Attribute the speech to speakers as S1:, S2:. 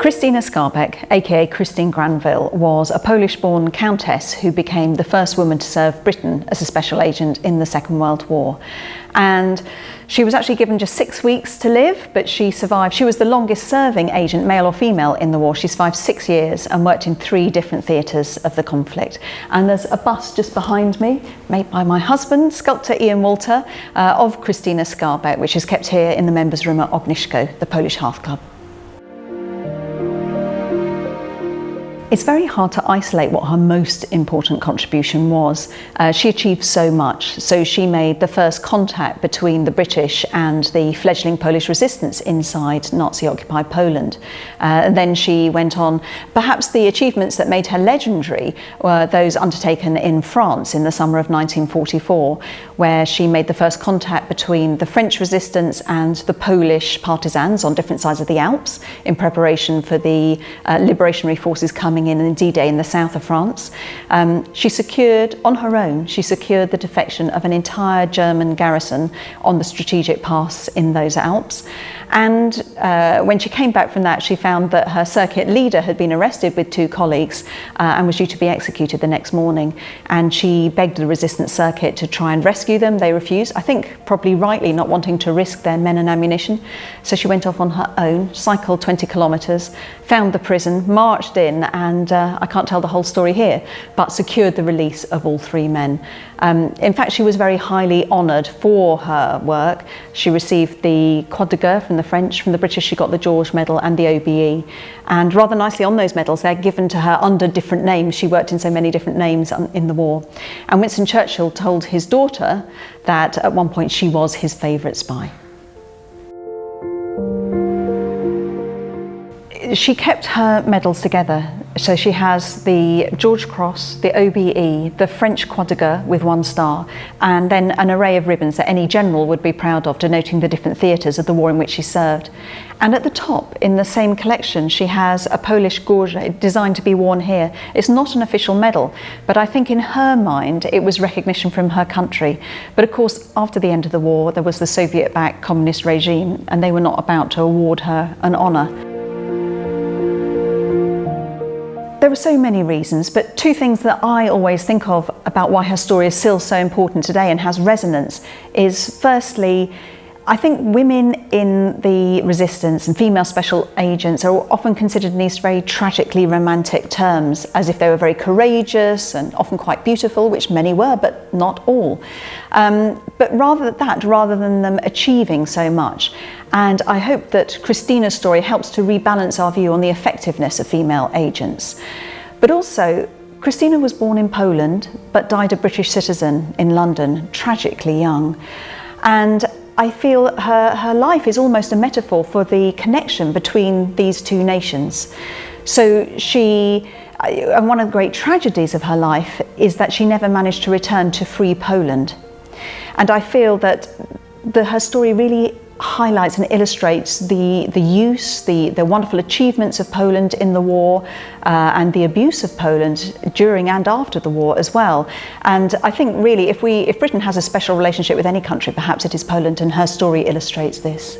S1: Krytyna Skarbek, aka Christine Granville, was a Polish-born countess who became the first woman to serve Britain as a special agent in the Second World War. And she was actually given just 6 weeks to live, but she survived. She was the longest serving agent, male or female, in the war. She survived 6 years and worked in 3 different theatres of the conflict. And there's a bust just behind me, made by my husband, sculptor Ian Walter, of Krytyna Skarbek, which is kept here in the members' room at Ognisko, the Polish Hearth Club. It's very hard to isolate what her most important contribution was. She achieved so much. So she made the first contact between the British and the fledgling Polish resistance inside Nazi-occupied Poland. Then she went on. Perhaps the achievements that made her legendary were those undertaken in France in the summer of 1944, where she made the first contact between the French resistance and the Polish partisans on different sides of the Alps in preparation for the liberationary forces coming in D-Day in the south of France. She secured, on her own, the defection of an entire German garrison on the strategic pass in those Alps. And when she came back from that, she found that her circuit leader had been arrested with 2 colleagues and was due to be executed the next morning. And she begged the resistance circuit to try and rescue them. They refused, I think probably rightly, not wanting to risk their men and ammunition. So she went off on her own, cycled 20 kilometres, found the prison, marched in, and I can't tell the whole story here, but secured the release of all 3 men. In fact, she was very highly honoured for her work. She received the Croix de Guerre from the French, from the British she got the George Medal and the OBE. And rather nicely on those medals, they're given to her under different names. She worked in so many different names in the war. And Winston Churchill told his daughter that at one point she was his favourite spy. She kept her medals together. So she has the George Cross, the OBE, the French Croix de Guerre with 1 star, and then an array of ribbons that any general would be proud of, denoting the different theatres of the war in which she served. And at the top, in the same collection, she has a Polish gorget designed to be worn here. It's not an official medal, but I think in her mind, it was recognition from her country. But of course, after the end of the war, there was the Soviet-backed communist regime, and they were not about to award her an honour. There were so many reasons, but 2 things that I always think of about why her story is still so important today and has resonance is, firstly, I think women in the resistance and female special agents are often considered in these very tragically romantic terms, as if they were very courageous and often quite beautiful, which many were, but not all. But rather than them achieving so much. And I hope that Krytyna's story helps to rebalance our view on the effectiveness of female agents. But also, Krytyna was born in Poland, but died a British citizen in London, tragically young. And I feel her life is almost a metaphor for the connection between these 2 nations. So and one of the great tragedies of her life is that she never managed to return to free Poland. And I feel that her story really highlights and illustrates the wonderful achievements of Poland in the war and the abuse of Poland during and after the war as well. And I think really if Britain has a special relationship with any country, perhaps it is Poland, and her story illustrates this.